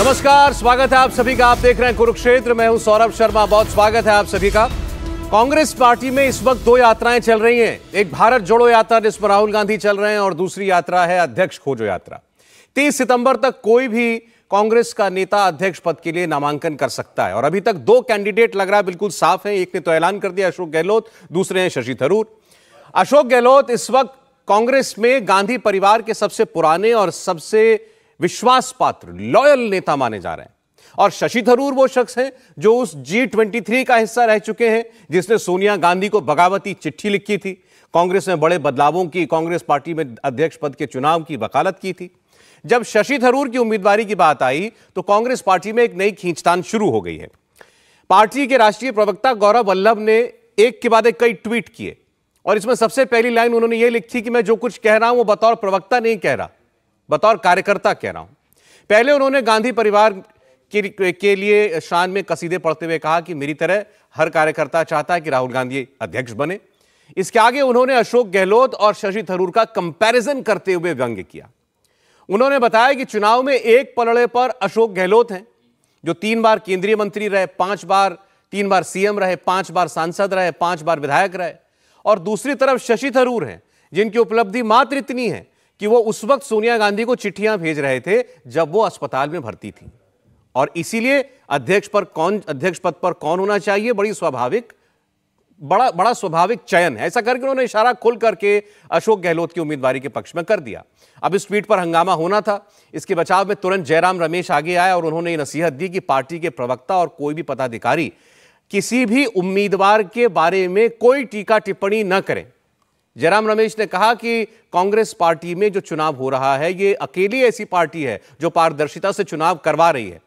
नमस्कार, स्वागत है आप सभी का। आप देख रहे हैं कुरुक्षेत्र। मैं हूं सौरभ शर्मा। बहुत स्वागत है आप सभी का। कांग्रेस पार्टी में इस वक्त दो यात्राएं चल रही हैं। एक भारत जोड़ो यात्रा जिसमें राहुल गांधी चल रहे हैं और दूसरी यात्रा है अध्यक्ष खोजो यात्रा। 30 सितंबर तक कोई भी कांग्रेस का नेता अध्यक्ष पद के लिए नामांकन कर सकता है और अभी तक दो कैंडिडेट लग रहा है बिल्कुल साफ है। एक ने तो ऐलान कर दिया अशोक गहलोत, दूसरे हैं शशि थरूर। अशोक गहलोत इस वक्त कांग्रेस में गांधी परिवार के सबसे पुराने और सबसे विश्वास पात्र लॉयल नेता माने जा रहे हैं और शशि थरूर वो शख्स हैं जो उस G23 का हिस्सा रह चुके हैं जिसने सोनिया गांधी को बगावती चिट्ठी लिखी थी, कांग्रेस में बड़े बदलावों की, कांग्रेस पार्टी में अध्यक्ष पद के चुनाव की वकालत की थी। जब शशि थरूर की उम्मीदवारी की बात आई तो कांग्रेस पार्टी में एक नई खींचतान शुरू हो गई है। पार्टी के राष्ट्रीय प्रवक्ता गौरव वल्लभ ने एक के बाद एक कई ट्वीट किए और इसमें सबसे पहली लाइन उन्होंने यह लिखी कि मैं जो कुछ कह रहा हूं वो बतौर प्रवक्ता नहीं कह रहा, बतौर कार्यकर्ता कह रहा हूं। पहले उन्होंने गांधी परिवार के लिए शान में कसीदे पढ़ते हुए कहा कि मेरी तरह हर कार्यकर्ता चाहता है कि राहुल गांधी अध्यक्ष बने। इसके आगे उन्होंने अशोक गहलोत और शशि थरूर का कंपैरिजन करते हुए व्यंग्य किया। उन्होंने बताया कि चुनाव में एक पलड़े पर अशोक गहलोत हैं जो 3 बार केंद्रीय मंत्री रहे, 3 बार सीएम रहे, 5 बार सांसद रहे, 5 बार विधायक रहे, और दूसरी तरफ शशि थरूर हैं जिनकी उपलब्धि मात्र इतनी है कि वो उस वक्त सोनिया गांधी को चिट्ठियां भेज रहे थे जब वो अस्पताल में भर्ती थी। और इसीलिए अध्यक्ष पद पर कौन होना चाहिए, बड़ा स्वाभाविक चयन है। ऐसा करके उन्होंने इशारा खोल करके अशोक गहलोत की उम्मीदवारी के पक्ष में कर दिया। अब इस ट्वीट पर हंगामा होना था। इसके बचाव में तुरंत जयराम रमेश आगे आए और उन्होंने ये नसीहत दी कि पार्टी के प्रवक्ता और कोई भी पदाधिकारी किसी भी उम्मीदवार के बारे में कोई टीका टिप्पणी न करें। जयराम रमेश ने कहा कि कांग्रेस पार्टी में जो चुनाव हो रहा है ये अकेली ऐसी पार्टी है जो पारदर्शिता से चुनाव करवा रही है।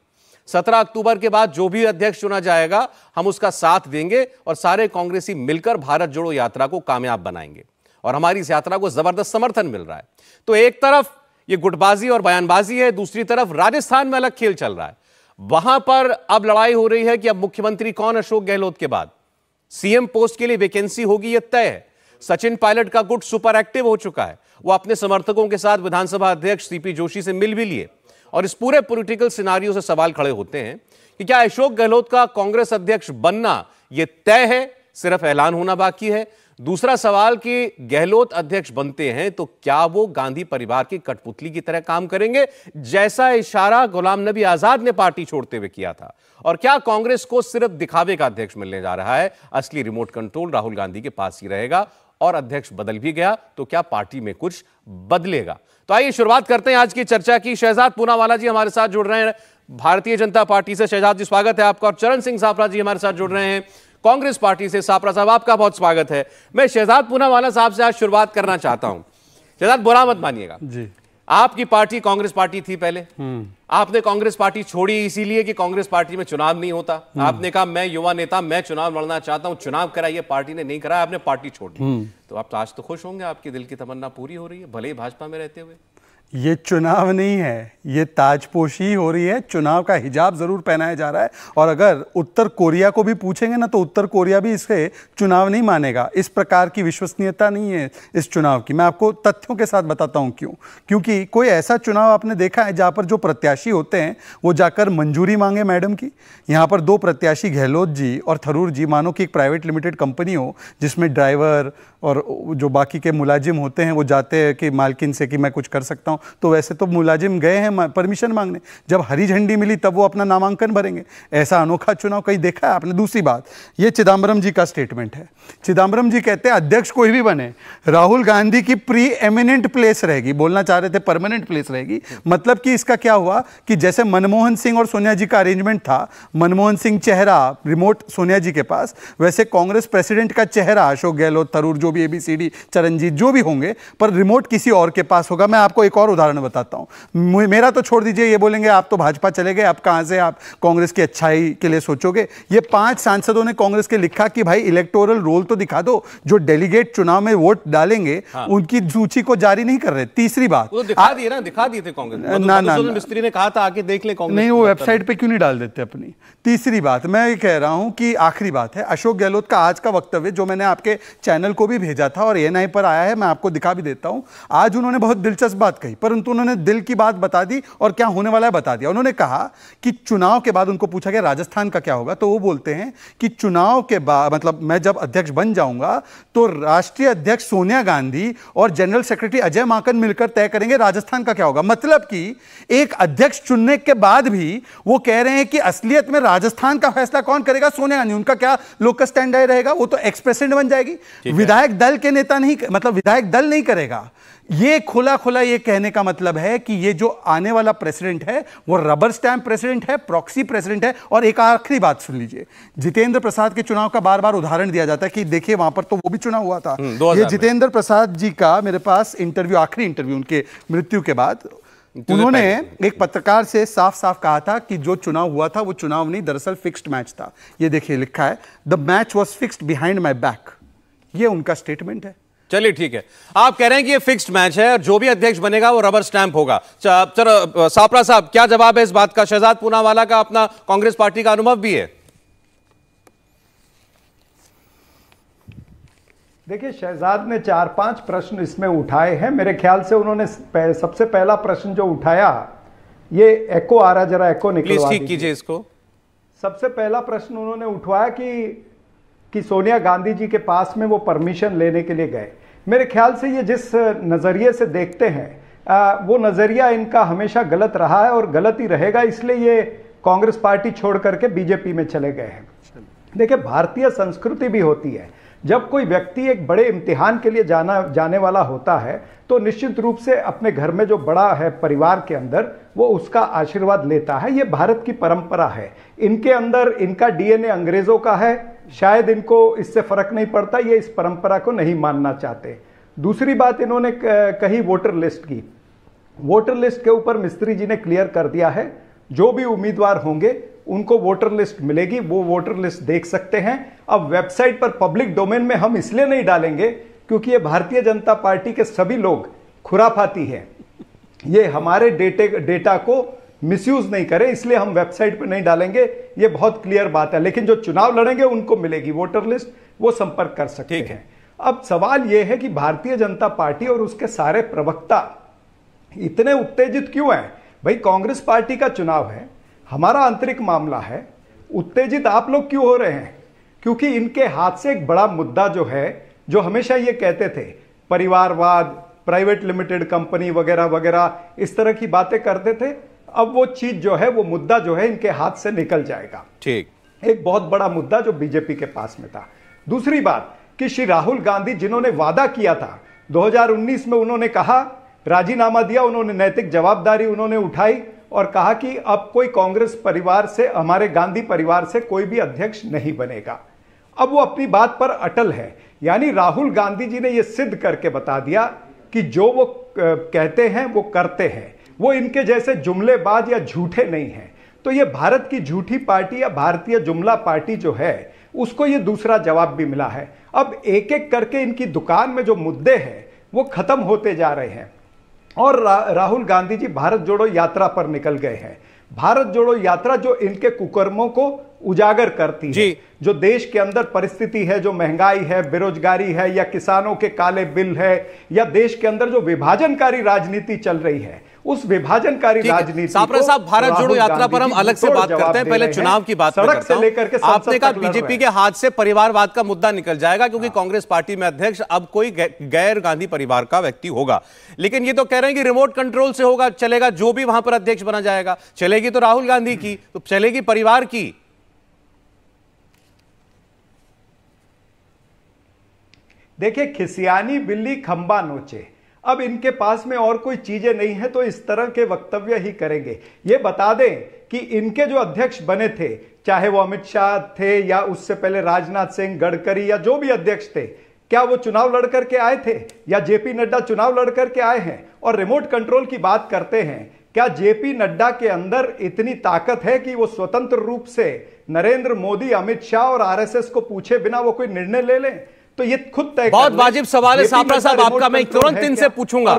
17 अक्टूबर के बाद जो भी अध्यक्ष चुना जाएगा हम उसका साथ देंगे और सारे कांग्रेसी मिलकर भारत जोड़ो यात्रा को कामयाब बनाएंगे और हमारी इस यात्रा को जबरदस्त समर्थन मिल रहा है। तो एक तरफ ये गुटबाजी और बयानबाजी है, दूसरी तरफ राजस्थान में अलग खेल चल रहा है। वहां पर अब लड़ाई हो रही है कि अब मुख्यमंत्री कौन अशोक गहलोत के बाद। सीएम पोस्ट के लिए वैकेंसी होगी, यह तय है। सचिन पायलट का गुट सुपर एक्टिव हो चुका है। वो अपने समर्थकों के साथ विधानसभा अध्यक्ष सीपी जोशी से मिल भी लिए और इस पूरे पॉलिटिकल सिनारियो से सवाल खड़े होते हैं कि क्या अशोक गहलोत का कांग्रेस अध्यक्ष बनना यह तय है, सिर्फ ऐलान होना बाकी है। दूसरा सवाल कि गहलोत अध्यक्ष बनते हैं तो क्या वो गांधी परिवार की कठपुतली की तरह काम करेंगे जैसा इशारा गुलाम नबी आजाद ने पार्टी छोड़ते हुए किया था, और क्या कांग्रेस को सिर्फ दिखावे का अध्यक्ष मिलने जा रहा है, असली रिमोट कंट्रोल राहुल गांधी के पास ही रहेगा और अध्यक्ष बदल भी गया तो क्या पार्टी में कुछ बदलेगा। तो आइए शुरुआत करते हैं आज की चर्चा की। शहजाद पूनावाला जी हमारे साथ जुड़ रहे हैं भारतीय जनता पार्टी से। शहजाद जी स्वागत है आपका। और चरण सिंह सापरा जी हमारे साथ जुड़ रहे हैं कांग्रेस पार्टी से। सापरा साहब आपका बहुत स्वागत है। मैं शहजाद पूनावाला साहब से आज शुरुआत करना चाहता हूं। शहजाद बुरा मत मानिएगा जी, आपकी पार्टी कांग्रेस पार्टी थी पहले, आपने कांग्रेस पार्टी छोड़ी इसीलिए कि कांग्रेस पार्टी में चुनाव नहीं होता। आपने कहा मैं युवा नेता, मैं चुनाव लड़ना चाहता हूं, चुनाव कराइए। पार्टी ने नहीं कराया, आपने पार्टी छोड़ दी। तो आप आज तो खुश होंगे, आपके दिल की तमन्ना पूरी हो रही है भले ही भाजपा में रहते हुए। ये चुनाव नहीं है, ये ताजपोशी हो रही है। चुनाव का हिजाब जरूर पहनाया जा रहा है और अगर उत्तर कोरिया को भी पूछेंगे ना तो उत्तर कोरिया भी इसके चुनाव नहीं मानेगा। इस प्रकार की विश्वसनीयता नहीं है इस चुनाव की। मैं आपको तथ्यों के साथ बताता हूं क्यों। क्योंकि कोई ऐसा चुनाव आपने देखा है जहां पर जो प्रत्याशी होते हैं वो जाकर मंजूरी मांगे मैडम की। यहाँ पर दो प्रत्याशी गहलोत जी और थरूर जी, मानो कि एक प्राइवेट लिमिटेड कंपनी हो जिसमें ड्राइवर और जो बाकी के मुलाजिम होते हैं वो जाते हैं कि मालकिन से कि मैं कुछ कर सकता हूं। तो वैसे तो मुलाजिम गए हैं परमिशन मांगने, जब हरी झंडी मिली तब वो अपना नामांकन भरेंगे। ऐसा अनोखा चुनाव कहीं देखा है आपने? दूसरी बात, ये चिदम्बरम जी का स्टेटमेंट है। चिदम्बरम जी कहते हैं अध्यक्ष कोई भी बने, राहुल गांधी की प्री एमिनेंट प्लेस रहेगी। बोलना चाह रहे थे परमानेंट प्लेस रहेगी। मतलब कि इसका क्या हुआ कि जैसे मनमोहन सिंह और सोनिया जी का अरेंजमेंट था, मनमोहन सिंह चेहरा रिमोट सोनिया जी के पास, वैसे कांग्रेस प्रेसिडेंट का चेहरा अशोक गहलोत, थरूर, जो भी ABCD, चरणजीत जो भी होंगे, पर रिमोट किसी और के पास होगा। मैं आपको एक और उदाहरण बताता हूं। मेरा तो छोड़ दीजिए, ये बोलेंगे आप तो भाजपा चले गए, अब कहां से आप कांग्रेस की अच्छाई के लिए सोचोगे। ये 5 सांसदों ने कांग्रेस के लिखा कि भाई इलेक्टोरल रोल तो दिखा दो, जो डेलीगेट चुनाव में वोट डालेंगे उनकी सूची को जारी नहीं कर रहे। तीसरी बात, वो दिखा दिए थे कांग्रेस ना मिस्त्री ने कहा था आके देख ले कांग्रेस, नहीं वो वेबसाइट पे क्यों नहीं डाल देते अपनी। तीसरी बात मैं ये कह रहा हूं कि आखिरी बात है, अशोक गहलोत का आज का वक्तव्य जो मैंने आपके चैनल को भी भेजा था और ANI पर आया है, मैं आपको दिखा भी देता हूं। आज उन्होंने बहुत दिलचस्प बात कही। परंतु उन्होंने दिल की बात बता दी और क्या होने वाला है बता दिया। उन्होंने कहा कि चुनाव के बाद उनको पूछा गया राजस्थान का क्या होगा, तो वो बोलते हैं कि चुनाव के बाद मतलब मैं जब अध्यक्ष बन जाऊंगा तो राष्ट्रीय अध्यक्ष सोनिया गांधी और जनरल सेक्रेटरी अजय माकन मिलकर तय करेंगे राजस्थान का क्या होगा। मतलब कि एक अध्यक्ष चुनने के बाद भी वो कह रहे हैं कि असलियत में राजस्थान का फैसला कौन करेगा, सोनिया गांधी। उनका क्या लोकल स्टैंड रहेगा, वो तो एक्स प्रेसिडेंट बन जाएगी, विधायक दल के नेता नहीं, मतलब विधायक दल नहीं करेगा। ये खुला खुला ये कहने का मतलब है कि ये जो आने वाला प्रेसिडेंट है वो रबर स्टैंप प्रेसिडेंट है, प्रॉक्सी प्रेसिडेंट है। और एक आखिरी बात सुन लीजिए, जितेंद्र प्रसाद के चुनाव का बार बार उदाहरण दिया जाता है कि देखिए वहां पर तो वो भी चुनाव हुआ था। ये जितेंद्र प्रसाद जी का मेरे पास इंटरव्यू, आखिरी इंटरव्यू उनके मृत्यु के बाद, उन्होंने एक पत्रकार से साफ साफ कहा था कि जो चुनाव हुआ था वो चुनाव नहीं, दरअसल फिक्स्ड मैच था। ये देखिए लिखा है, the match was fixed behind my back. ये उनका स्टेटमेंट है। चलिए ठीक है, आप कह रहे हैं कि ये फिक्स्ड मैच है और जो भी अध्यक्ष बनेगा वो रबर स्टैंप होगा। चलो सापरा साहब, क्या जवाब है इस बात का? शहजाद पूनावाला का अपना कांग्रेस पार्टी का अनुभव भी है। देखिए, शहजाद ने 4-5 प्रश्न इसमें उठाए हैं। मेरे ख्याल से उन्होंने सबसे पहला प्रश्न जो उठाया, ये एको आ रहा, जरा एको निकलवा प्लीज ठीक कीजिए इसको। सबसे पहला प्रश्न उन्होंने उठवाया कि सोनिया गांधी जी के पास में वो परमिशन लेने के लिए गए। मेरे ख्याल से ये जिस नजरिए से देखते हैं वो नजरिया इनका हमेशा गलत रहा है और गलत ही रहेगा, इसलिए ये कांग्रेस पार्टी छोड़ करके बीजेपी में चले गए हैं। देखिए, भारतीय संस्कृति भी होती है, जब कोई व्यक्ति एक बड़े इम्तिहान के लिए जाने वाला होता है तो निश्चित रूप से अपने घर में जो बड़ा है परिवार के अंदर, वो उसका आशीर्वाद लेता है। ये भारत की परंपरा है। इनके अंदर इनका डीएनए अंग्रेजों का है, शायद इनको इससे फर्क नहीं पड़ता, ये इस परंपरा को नहीं मानना चाहते। दूसरी बात इन्होंने कही वोटर लिस्ट की। वोटर लिस्ट के ऊपर मिस्त्री जी ने क्लियर कर दिया है, जो भी उम्मीदवार होंगे उनको वोटर लिस्ट मिलेगी, वो वोटर लिस्ट देख सकते हैं। अब वेबसाइट पर पब्लिक डोमेन में हम इसलिए नहीं डालेंगे क्योंकि ये भारतीय जनता पार्टी के सभी लोग खुराफाती हैं, ये हमारे डेटा को मिसयूज नहीं करें, इसलिए हम वेबसाइट पर नहीं डालेंगे। ये बहुत क्लियर बात है। लेकिन जो चुनाव लड़ेंगे उनको मिलेगी वोटर लिस्ट, वो संपर्क कर सकते हैं। अब सवाल यह है कि भारतीय जनता पार्टी और उसके सारे प्रवक्ता इतने उत्तेजित क्यों हैं? भाई, कांग्रेस पार्टी का चुनाव है, हमारा आंतरिक मामला है, उत्तेजित आप लोग क्यों हो रहे हैं? क्योंकि इनके हाथ से एक बड़ा मुद्दा जो है, जो हमेशा ये कहते थे परिवारवाद, प्राइवेट लिमिटेड कंपनी वगैरह वगैरह, इस तरह की बातें करते थे, अब वो चीज जो है, वो मुद्दा जो है इनके हाथ से निकल जाएगा। ठीक, एक बहुत बड़ा मुद्दा जो बीजेपी के पास में था। दूसरी बात कि श्री राहुल गांधी जिन्होंने वादा किया था 2019 में, उन्होंने कहा, राजीनामा दिया, उन्होंने नैतिक जवाबदारी उन्होंने उठाई और कहा कि अब कोई कांग्रेस परिवार से, हमारे गांधी परिवार से कोई भी अध्यक्ष नहीं बनेगा। अब वो अपनी बात पर अटल है। यानी राहुल गांधी जी ने यह सिद्ध करके बता दिया कि जो वो कहते हैं वो करते हैं, वो इनके जैसे जुमलेबाज या झूठे नहीं हैं। तो ये भारत की झूठी पार्टी या भारतीय जुमला पार्टी जो है, उसको ये दूसरा जवाब भी मिला है। अब एक एक करके इनकी दुकान में जो मुद्दे हैं वो खत्म होते जा रहे हैं और राहुल गांधी जी भारत जोड़ो यात्रा पर निकल गए हैं। भारत जोड़ो यात्रा जो इनके कुकर्मों को उजागर करती है, जो देश के अंदर परिस्थिति है, जो महंगाई है, बेरोजगारी है, या किसानों के काले बिल है, या देश के अंदर जो विभाजनकारी राजनीति चल रही है, उस विभाजनकारी राजनीति सापरा साहब, भारत जोड़ो यात्रा पर हम अलग से बात करते हैं, पहले चुनाव की बात सड़क से लेकर के आपने कहा बीजेपी के हाथ से परिवारवाद का मुद्दा निकल जाएगा क्योंकि कांग्रेस पार्टी में अध्यक्ष अब कोई गैर गांधी परिवार का व्यक्ति होगा। लेकिन ये तो कह रहे हैं कि रिमोट कंट्रोल से होगा, चलेगा, जो भी वहां पर अध्यक्ष बना जाएगा, चलेगी तो राहुल गांधी की, तो चलेगी परिवार की। देखिए, खिसियानी बिल्ली खंबा नोचे। अब इनके पास में और कोई चीजें नहीं है तो इस तरह के वक्तव्य ही करेंगे। ये बता दें कि इनके जो अध्यक्ष बने थे, चाहे वो अमित शाह थे या उससे पहले राजनाथ सिंह, गडकरी या जो भी अध्यक्ष थे, क्या वो चुनाव लड़ करके आए थे? या जेपी नड्डा चुनाव लड़ करके आए हैं? और रिमोट कंट्रोल की बात करते हैं, क्या जेपी नड्डा के अंदर इतनी ताकत है कि वो स्वतंत्र रूप से नरेंद्र मोदी, अमित शाह और आरएसएस को पूछे बिना वो कोई निर्णय ले लें? तो ये खुद तय बहुत वाजिब सवाल है सापरा साहब आपका, मैं तुरंत इनसे पूछूंगा।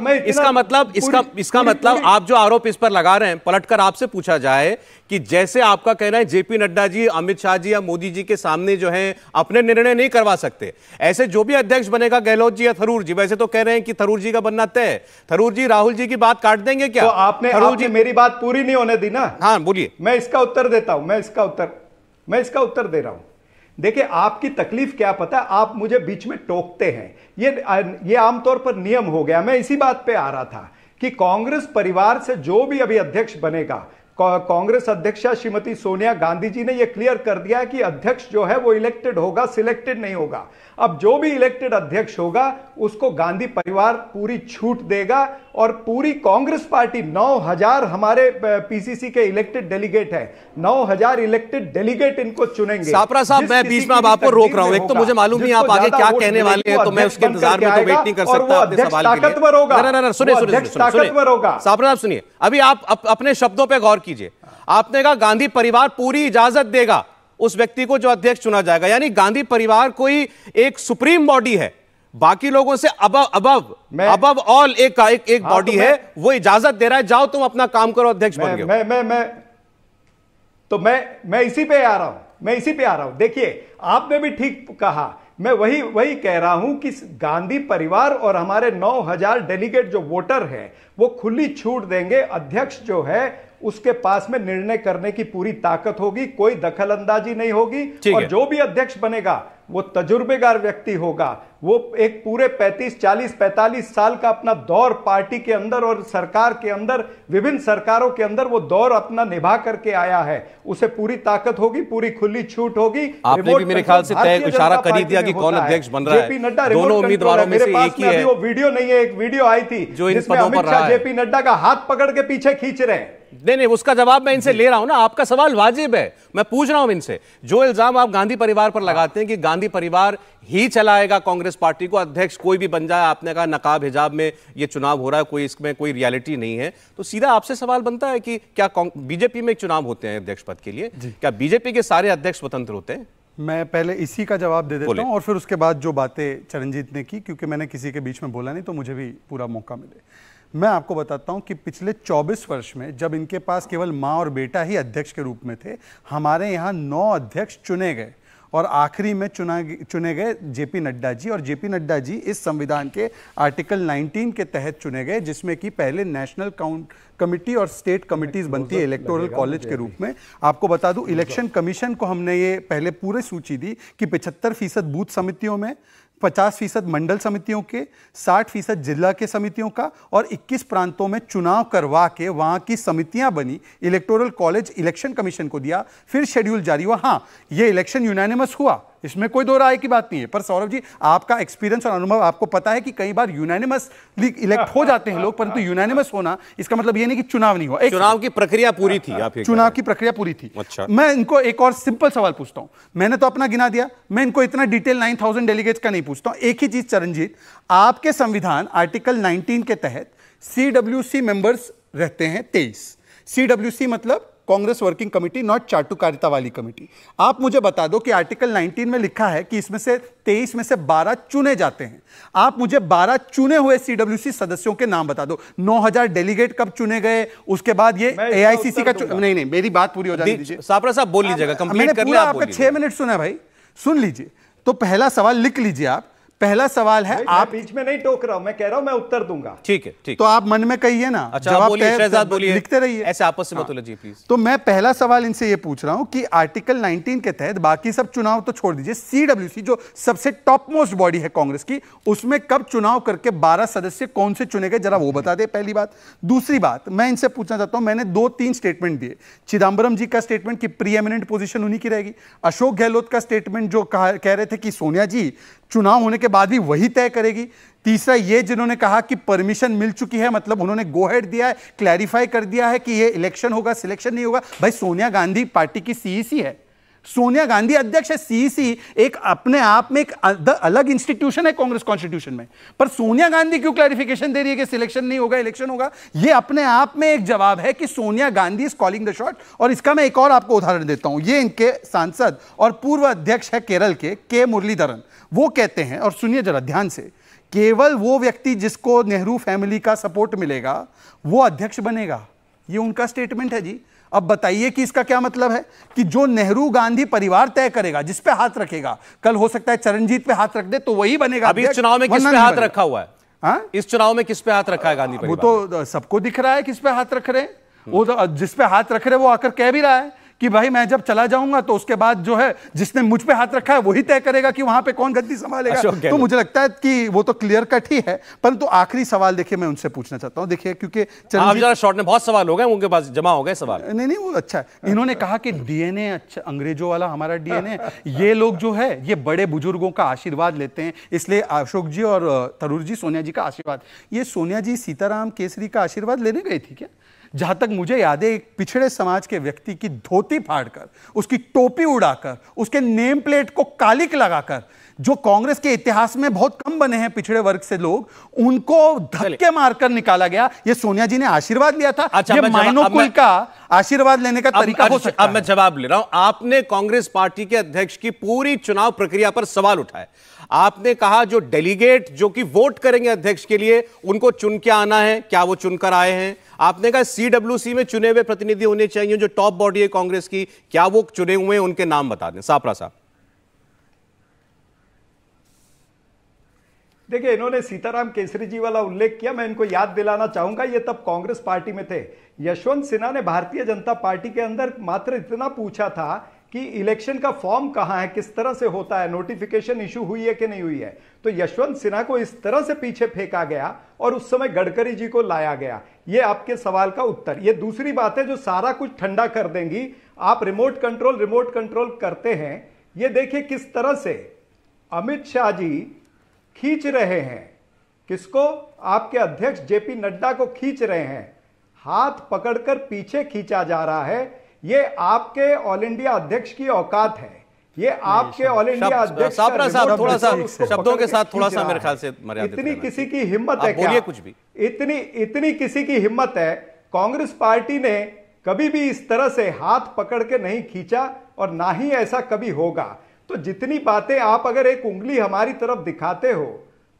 इसका मतलब आप जो आरोप इस पर लगा रहे हैं, पलटकर आपसे पूछा जाए कि जैसे आपका कहना है जेपी नड्डा जी, अमित शाह जी या मोदी जी के सामने जो है अपने निर्णय नहीं करवा सकते, ऐसे जो भी अध्यक्ष बनेगा, गहलोत जी या थरूर जी, वैसे तो कह रहे हैं कि थरूर जी का बनना तय है, थरूर जी राहुल जी की बात काट देंगे क्या? तो आपने मेरी बात पूरी नहीं होने दी ना। हाँ बोलिए। मैं इसका उत्तर देता हूं, मैं इसका उत्तर दे रहा हूं। देखिए, आपकी तकलीफ क्या पता है, आप मुझे बीच में टोकते हैं, ये आमतौर पर नियम हो गया। मैं इसी बात पे आ रहा था कि कांग्रेस परिवार से जो भी अभी अध्यक्ष बनेगा, कांग्रेस अध्यक्षा श्रीमती सोनिया गांधी जी ने यह क्लियर कर दिया है कि अध्यक्ष जो है वो इलेक्टेड होगा, सिलेक्टेड नहीं होगा। अब जो भी इलेक्टेड अध्यक्ष होगा उसको गांधी परिवार पूरी छूट देगा और पूरी कांग्रेस पार्टी 9000 हमारे पीसीसी के इलेक्टेड डेलीगेट है, 9000 इलेक्टेड डेलीगेट इनको चुनेंगे। सापरा साहब, मैं बीच में अब आपको रोक रहा हूं, एक तो मुझे मालूम नहीं आप आगे क्या कहने वाले हैं, तो मैं उसके इंतजार में तो वेट नहीं कर सकता अपने सवाल के लिए। ताकतवर होगा, ताकतवर होगा। सापरा साहब सुनिए, अभी आप अपने शब्दों पर गौर कीजिए। आपने कहा गांधी परिवार पूरी इजाजत देगा उस व्यक्ति को जो अध्यक्ष चुना जाएगा, यानी गांधी परिवार कोई एक सुप्रीम बॉडी है, बाकी लोगों से अबव ऑल एक बॉडी है, वो इजाजत दे रहा है, जाओ तुम अपना काम करो, अध्यक्ष बन गए। मैं इसी पे आ रहा हूं, देखिए आपने भी ठीक कहा, मैं वही कह रहा हूं कि गांधी परिवार और हमारे 9000 डेलीगेट जो वोटर हैं वो खुली छूट देंगे। अध्यक्ष जो है उसके पास में निर्णय करने की पूरी ताकत होगी, कोई दखल अंदाजी नहीं होगी, और जो भी अध्यक्ष बनेगा वो तजुर्बेकार व्यक्ति होगा, वो एक पूरे 45 साल का अपना दौर पार्टी के अंदर और सरकार के अंदर, विभिन्न सरकारों के अंदर वो दौर अपना निभा करके आया है, उसे पूरी ताकत होगी, पूरी खुल्ली छूट होगी। आपने भी मेरे ख्याल से तय इशारा कर ही दिया कि कौन अध्यक्ष बन रहा है। जेपी नड्डा दोनों उम्मीदवारों में से एक ही है। वो वीडियो नहीं है, एक वीडियो आई थी जो इन जिसमें पदों पर अमित शाह जेपी नड्डा का हाथ पकड़ के पीछे खींच रहे हैं। नहीं, उसका जवाब मैं इनसे ले रहा हूं ना, आपका सवाल वाजिब है, मैं पूछ रहा हूं इनसे। जो इल्जाम आप गांधी परिवार पर लगाते हैं कि गांधी परिवार ही चलाएगा कांग्रेस पार्टी को, अध्यक्ष कोई भी बन जाए, आपने कहा नकाब हिजाब में ये चुनाव हो रहा है, कोई इसमें कोई रियलिटी नहीं है, तो सीधा आपसे सवाल बनता है कि क्या बीजेपी में चुनाव होते हैं अध्यक्ष पद के लिए, क्या बीजेपी के सारे अध्यक्ष स्वतंत्र होते हैं? मैं पहले इसी का जवाब दे देता हूं और फिर उसके बाद जो बातें चरणजीत ने की, क्योंकि मैंने किसी के बीच में बोला नहीं तो मुझे भी पूरा मौका मिले। मैं आपको बताता हूं कि पिछले 24 वर्ष में जब इनके पास केवल मां और बेटा ही अध्यक्ष के रूप में थे, हमारे यहां 9 अध्यक्ष चुने गए और आखिरी में चुने गए जेपी नड्डा जी, और जेपी नड्डा जी इस संविधान के आर्टिकल 19 के तहत चुने गए, जिसमें कि पहले नेशनल कमिटी और स्टेट कमिटीज बनती है इलेक्टोरल कॉलेज के रूप में। आपको बता दूं, इलेक्शन कमीशन को हमने ये पहले पूरी सूची दी कि 75% बूथ समितियों में, 50% मंडल समितियों के, 60% जिला के समितियों का और 21 प्रांतों में चुनाव करवा के वहां की समितियां बनी, इलेक्टोरल कॉलेज इलेक्शन कमीशन को दिया, फिर शेड्यूल जारी हुआ। हां, ये इलेक्शन यूनानिमस हुआ, इसमें कोई दो राय की बात नहीं है, पर सौरभ जी आपका एक्सपीरियंस और अनुभव, आपको पता है कि कई बार यूनानिमसली इलेक्ट हो जाते हैं लोग, परंतु यूनानिमस होना इसका मतलब ये नहीं कि चुनाव नहीं हुआ। चुनाव की प्रक्रिया पूरी थी, आप चुनाव की प्रक्रिया पूरी थी। अच्छा। मैं इनको एक और सिंपल सवाल पूछता हूं, मैंने तो अपना गिना दिया, मैं इनको इतना डिटेल 9000 डेलीगेट्स का नहीं पूछता हूं। एक ही चीज चरणजीत, आपके संविधान आर्टिकल 19 के तहत सीडब्ल्यूसी मेंबर्स रहते हैं 23। सीडब्ल्यूसी मतलब कांग्रेस वर्किंग कमेटी, नॉट चाटुकारिता वाली कमेटी। आप मुझे बता दो कि आर्टिकल 19 में लिखा है कि इसमें से 23 में से 12 चुने जाते हैं। आप मुझे 12 चुने हुए सीडब्ल्यूसी सदस्यों के नाम बता दो। 9000 डेलीगेट कब चुने गए, उसके बाद ये एआईसीसी का नहीं, मेरी बात पूरी हो जाने दीजिए। सापरा साहब बोल लीजिएगा, कंप्लीट कर ले। आपका 6 मिनट सुना भाई, सुन लीजिए। तो पहला सवाल लिख लीजिए आप। पहला सवाल है, आप बीच में नहीं टोक रहा हूं, मैं कह रहा हूं मैं उत्तर दूंगा। ठीक है, ठीक। तो आप मन में कहिए ना, जवाब बोलिए, लिखते रहिए, ऐसे आपस में मत उलझिए प्लीज। तो मैं पहला सवाल इनसे ये पूछ रहा हूं कि आर्टिकल 19 के तहत बाकी सब चुनाव तो छोड़ दीजिए, सीडब्ल्यूसी जो सबसे टॉप मोस्ट बॉडी है कांग्रेस की, उसमें कब चुनाव करके 12 सदस्य कौन से चुने गए, जरा वो बता दे, पहली बात। दूसरी बात मैं इनसे पूछना चाहता हूं, मैंने 2-3 स्टेटमेंट दिए। चिदम्बरम जी का स्टेटमेंट कि प्री एमिनेंट पोजीशन उन्हीं की रहेगी, अशोक गहलोत का स्टेटमेंट जो कह रहे थे कि सोनिया जी चुनाव होने के बाद भी वही तय करेगी। तीसरा ये जिन्होंने कहा कि परमिशन मिल चुकी है, मतलब उन्होंने गो हेड दिया है, क्लैरिफाई कर दिया है कि ये इलेक्शन होगा, सिलेक्शन नहीं होगा। भाई सोनिया गांधी पार्टी की सीईसी है, सोनिया गांधी अध्यक्ष है। सीईसी एक अपने आप में एक अलग इंस्टीट्यूशन है कांग्रेस कॉन्स्टिट्यूशन में, पर सोनिया गांधी क्यों क्लैरिफिकेशन दे रही है कि सिलेक्शन नहीं होगा, इलेक्शन होगा? यह अपने आप में एक जवाब है कि Sonia Gandhi is calling the shot. और इसका मैं एक और आपको उदाहरण देता हूं। ये इनके सांसद और पूर्व अध्यक्ष है केरल के मुरलीधरन, वो कहते हैं, और सुनिए जरा ध्यान से, केवल वो व्यक्ति जिसको नेहरू फैमिली का सपोर्ट मिलेगा वो अध्यक्ष बनेगा। ये उनका स्टेटमेंट है जी। अब बताइए कि इसका क्या मतलब है कि जो नेहरू गांधी परिवार तय करेगा, जिस पे हाथ रखेगा, कल हो सकता है चरणजीत पे हाथ रख दे तो वही बनेगा। अभी इस चुनाव में किस पे हाथ रखा हुआ है? हाँ? इस चुनाव में किस पे हाथ रखा है गांधी परिवार? वो तो सबको दिख रहा है किस पे हाथ रख रहे हैं। वो तो जिस पे हाथ रख रहे वो आकर कह भी रहा है कि भाई मैं जब चला जाऊंगा तो उसके बाद जो है जिसने मुझ पे हाथ रखा है वही तय करेगा कि वहां पे कौन गद्दी संभालेगा। तो मुझे लगता है कि वो तो क्लियर कट ही है। परंतु आखिरी सवाल देखिए मैं उनसे पूछना चाहता हूं, देखिए क्योंकि शॉर्ट में बहुत सवाल हो गए, उनके पास जमा हो गए सवाल। नहीं वो अच्छा है। इन्होंने कहा कि डीएनए अच्छा, अंग्रेजों वाला हमारा डीएनए, ये लोग जो है ये बड़े बुजुर्गों का आशीर्वाद लेते हैं, इसलिए अशोक जी और तरूर जी सोनिया जी का आशीर्वाद। ये सोनिया जी सीताराम केसरी का आशीर्वाद लेने गई थी क्या? जहां तक मुझे याद है एक पिछड़े समाज के व्यक्ति की धोती फाड़कर, उसकी टोपी उड़ाकर, उसके नेम प्लेट को कालिक लगाकर, जो कांग्रेस के इतिहास में बहुत कम बने हैं पिछड़े वर्ग से लोग, उनको धक्के मारकर निकाला गया। ये सोनिया जी ने आशीर्वाद लिया था। अच्छा, ये माइनो कुल का आशीर्वाद लेने का तरीका हो सकता है। अब मैं जवाब ले रहा हूं। आपने कांग्रेस पार्टी के अध्यक्ष की पूरी चुनाव प्रक्रिया पर सवाल उठाए। आपने कहा जो डेलीगेट जो कि वोट करेंगे अध्यक्ष के लिए, उनको चुन के आना है, क्या वो चुनकर आए हैं? आपने कहा सीडब्ल्यूसी में चुने हुए प्रतिनिधि होने चाहिए, जो टॉप बॉडी है कांग्रेस की, क्या वो चुने हुए हैं? उनके नाम बता दें सापरा साहब। देखिए, इन्होंने सीताराम केसरी जी वाला उल्लेख किया, मैं इनको याद दिलाना चाहूंगा, ये तब कांग्रेस पार्टी में थे। यशवंत सिन्हा ने भारतीय जनता पार्टी के अंदर मात्र इतना पूछा था कि इलेक्शन का फॉर्म कहां है, किस तरह से होता है, नोटिफिकेशन इशू हुई है कि नहीं हुई है। तो यशवंत सिन्हा को इस तरह से पीछे फेंका गया और उस समय गडकरी जी को लाया गया। ये आपके सवाल का उत्तर। ये दूसरी बात है जो सारा कुछ ठंडा कर देंगी। आप रिमोट कंट्रोल करते हैं। ये देखिए किस तरह से अमित शाह जी खींच रहे हैं, किसको? आपके अध्यक्ष जेपी नड्डा को खींच रहे हैं, हाथ पकड़कर पीछे खींचा जा रहा है। ये आपके ऑल इंडिया अध्यक्ष की औकात है। ये आपके ऑल इंडिया अध्यक्ष सापरा साहब थोड़ा सा शब्दों के साथ थोड़ा सा मेरे ख्याल से मर्यादित इतनी किसी की हिम्मत है क्या? बोलिए कुछ भी। इतनी किसी की हिम्मत है? कांग्रेस पार्टी ने कभी भी इस तरह से हाथ पकड़ के नहीं खींचा और ना ही ऐसा कभी होगा। तो जितनी बातें आप अगर एक उंगली हमारी तरफ दिखाते हो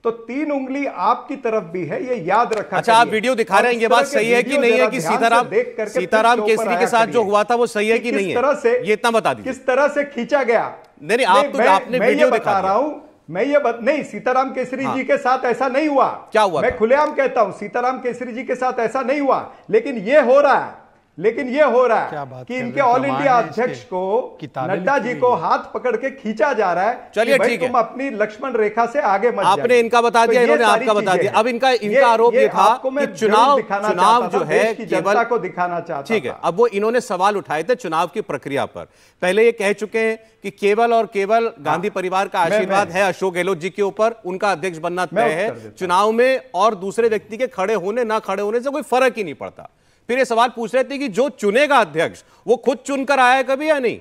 तो 3 उंगली आपकी तरफ भी है, ये याद रखा। अच्छा, आप वीडियो दिखा रहे हैं, ये बात सही है कि नहीं है कि सीताराम केसरी के साथ जो हुआ था वो सही है कि नहीं है? ये इतना बता दीजिए किस तरह से खींचा गया। नहीं, आपने वीडियो दिखा रहा हूं मैं ये नहीं, सीताराम केसरी जी के साथ ऐसा नहीं हुआ। क्या हुआ? मैं खुलेआम कहता हूं सीताराम केसरी जी के साथ ऐसा नहीं हुआ, लेकिन ये हो रहा है कि इनके ऑल इंडिया अध्यक्ष को, नड्डा जी को हाथ पकड़ के खींचा जा रहा है। चलिए ठीक है, तुम अपनी लक्ष्मण रेखा से आगे मत जाइए। आपने इनका बता दिया, इन्होंने आपका बता दिया। अब इनका आरोप ये था कि चुनाव जो है जनता को दिखाना चाहता। ठीक है, अब वो इन्होंने सवाल उठाए थे चुनाव की प्रक्रिया पर। पहले ये कह चुके हैं कि केवल और केवल गांधी परिवार का आशीर्वाद है अशोक गहलोत जी के ऊपर, उनका अध्यक्ष बनना तय है। चुनाव में और दूसरे व्यक्ति के खड़े होने ना खड़े होने से कोई फर्क ही नहीं पड़ता। फिर ये सवाल पूछ रहे थे कि जो चुनेगा अध्यक्ष वो खुद चुनकर आया है कभी या नहीं?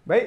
भाई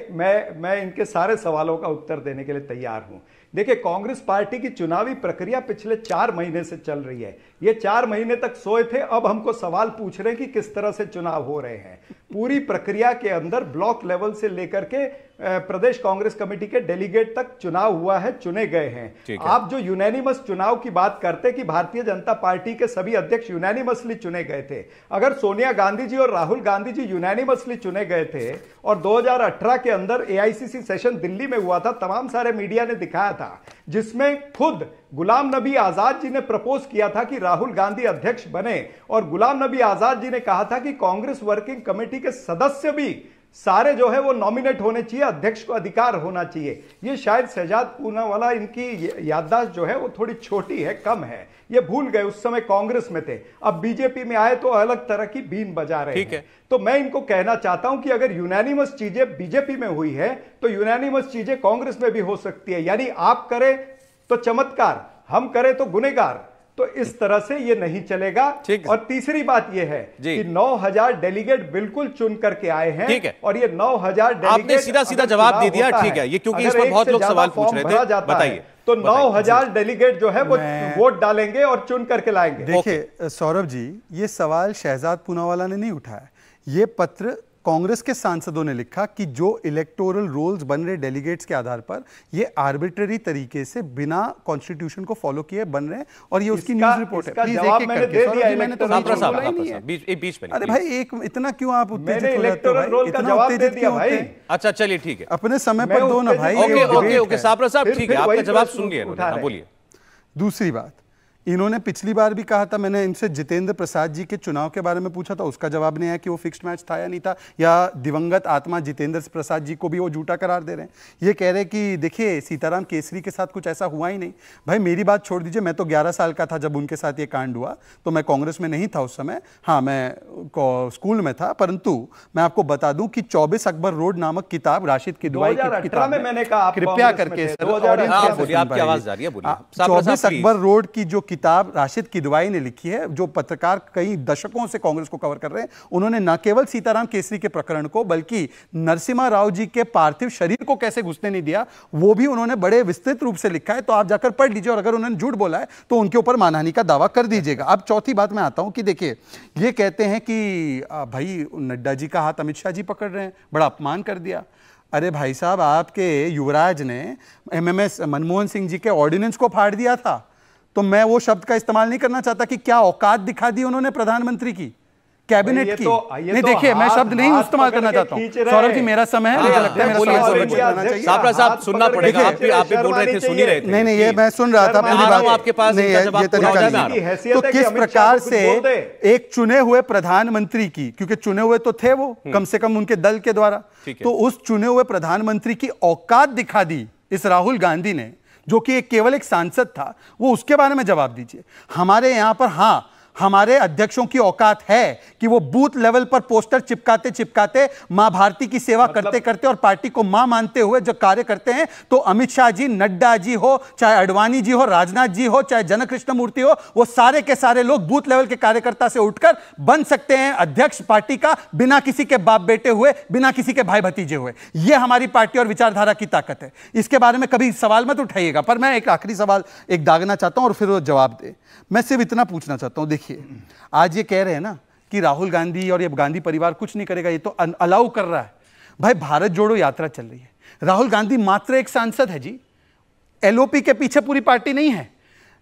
मैं इनके सारे सवालों का उत्तर देने के लिए तैयार हूं। देखिए, कांग्रेस पार्टी की चुनावी प्रक्रिया पिछले 4 महीने से चल रही है। ये 4 महीने तक सोए थे, अब हमको सवाल पूछ रहे हैं कि किस तरह से चुनाव हो रहे हैं। पूरी प्रक्रिया के अंदर ब्लॉक लेवल से लेकर के प्रदेश कांग्रेस कमेटी के डेलीगेट तक चुनाव हुआ है, चुने गए हैं। आप जो यूनैनिमस चुनाव की बात करते कि भारतीय जनता पार्टी के सभी अध्यक्ष यूनैनिमसली चुने गए थे, अगर सोनिया गांधी जी और राहुल गांधी जी यूनैनिमसली चुने गए थे और 2018 के अंदर एआईसीसी सेशन दिल्ली में हुआ था, तमाम सारे मीडिया ने दिखाया था, जिसमें खुद गुलाम नबी आजाद जी ने प्रपोज किया था कि राहुल गांधी अध्यक्ष बने और गुलाम नबी आजाद जी ने कहा था कि कांग्रेस वर्किंग कमेटी के सदस्य भी सारे जो है वो नॉमिनेट होने चाहिए, अध्यक्ष को अधिकार होना चाहिए। ये शायद शहजाद पूनावाला, इनकी याददाश्त जो है वो थोड़ी छोटी है, कम है, ये भूल गए, उस समय कांग्रेस में थे, अब बीजेपी में आए तो अलग तरह की बीन बजा रहे हैं। तो मैं इनको कहना चाहता हूं कि अगर यूनैनिमस चीजें बीजेपी में हुई है तो यूनैनिमस चीजें कांग्रेस में भी हो सकती है। यानी आप करें तो चमत्कार, हम करें तो गुनेगार। तो इस तरह से ये नहीं चलेगा। और तीसरी बात ये है कि 9,000 डेलीगेट बिल्कुल चुन करके आए हैं और ये 9,000 डेलीगेट आपने सीधा सीधा जवाब दे दिया, ठीक है, ये क्योंकि इस पर बहुत लोग सवाल पूछ रहे थे, बताइए। तो 9,000 डेलीगेट जो है वो वोट डालेंगे और चुन करके लाएंगे। देखिए सौरभ जी, ये सवाल शहजाद पूनावाला ने नहीं उठाया, ये पत्र कांग्रेस के सांसदों ने लिखा कि जो इलेक्टोरल रोल्स बन रहे डेलीगेट्स के आधार पर ये आर्बिट्ररी तरीके से बिना कॉन्स्टिट्यूशन को फॉलो किए बन रहे हैं और ये उसकी न्यूज रिपोर्ट है। प्लीज एक-एक करके, मैंने तो बीच में, अरे भाई एक इतना क्यों आप उत्तेजित हो भाई? अच्छा चलिए ठीक है, अपने समय पर दो ना भाई। ओके साबरा साहब, ठीक है, आपका जवाब सुन लिया, बोलिए। दूसरी बात, इन्होंने पिछली बार भी कहा था, मैंने इनसे जितेंद्र प्रसाद जी के चुनाव के बारे में पूछा था, उसका जवाब नहीं आया कि वो फिक्स्ड मैच था या नहीं था, या दिवंगत आत्मा जितेंद्र प्रसाद जी को भी वो झूठा करार दे रहे हैं। ये कह रहे कि देखिए सीताराम केसरी के साथ कुछ ऐसा हुआ ही नहीं। भाई मेरी बात छोड़ दीजिए, मैं तो 11 साल का था जब उनके साथ ये कांड हुआ, तो मैं कांग्रेस में नहीं था उस समय, हाँ मैं स्कूल में था, परंतु मैं आपको बता दूं कि 24 अकबर रोड नामक किताब राशिद किदवाई की किताब में मैंने कहा, कृपया करके 24 अकबर रोड की जो किताब राशिद किदवाई ने लिखी है, जो पत्रकार कई दशकों से कांग्रेस को कवर कर रहे हैं, उन्होंने न केवल सीताराम केसरी के प्रकरण को बल्कि नरसिम्हा राव जी के पार्थिव शरीर को कैसे घुसने नहीं दिया वो भी उन्होंने बड़े विस्तृत रूप से लिखा है। तो आप जाकर पढ़ लीजिए और अगर उन्होंने झूठ बोला है तो उनके ऊपर मानहानि का दावा कर दीजिएगा। अब चौथी बात मैं आता हूं कि देखिए ये कहते हैं कि भाई नड्डा जी का हाथ अमित शाह जी पकड़ रहे हैं, बड़ा अपमान कर दिया। अरे भाई साहब, आपके युवराज ने एमएमएस मनमोहन सिंह जी के ऑर्डिनेंस को फाड़ दिया था, तो मैं वो शब्द का इस्तेमाल नहीं करना चाहता कि क्या औकात दिखा दी उन्होंने प्रधानमंत्री की, कैबिनेट की। नहीं देखिए, मैं शब्द नहीं इस्तेमाल करना चाहता हूं। सौरभ जी मेरा समय है, मुझे लगता है मेरा समय साबरा साहब सुनना पड़ेगा, आप भी बोल रहे थे, सुन ही रहे थे। नहीं ये मैं सुन रहा था, पूरी बात आपके पास नहीं है, ये तरीका नहीं। तो किस प्रकार से एक चुने हुए प्रधानमंत्री की, क्योंकि चुने हुए तो थे वो कम से कम उनके दल के द्वारा, तो उस चुने हुए प्रधानमंत्री की औकात दिखा दी इस राहुल गांधी ने, जो कि केवल एक सांसद था, वो उसके बारे में जवाब दीजिए। हमारे यहां पर हाँ हमारे अध्यक्षों की औकात है कि वो बूथ लेवल पर पोस्टर चिपकाते चिपकाते मां भारती की सेवा करते करते और पार्टी को मां मानते हुए जो कार्य करते हैं, तो अमित शाह जी, नड्डा जी हो, चाहे अडवाणी जी हो, राजनाथ जी हो, चाहे जनकृष्ण मूर्ति हो, वो सारे के सारे लोग बूथ लेवल के कार्यकर्ता से उठकर बन सकते हैं अध्यक्ष पार्टी का, बिना किसी के बाप बेटे हुए, बिना किसी के भाई भतीजे हुए। यह हमारी पार्टी और विचारधारा की ताकत है। इसके बारे में कभी सवाल मत उठाइएगा। पर मैं एक आखिरी सवाल एक दागना चाहता हूं और फिर वो जवाब दे। मैं सिर्फ इतना पूछना चाहता हूं, देखिए आज ये कह रहे हैं ना कि राहुल गांधी और ये गांधी परिवार कुछ नहीं करेगा, ये तो अलाउ कर रहा है। भाई भारत जोड़ो यात्रा चल रही है, राहुल गांधी मात्र एक सांसद है जी, एलओपी के पीछे पूरी पार्टी नहीं है,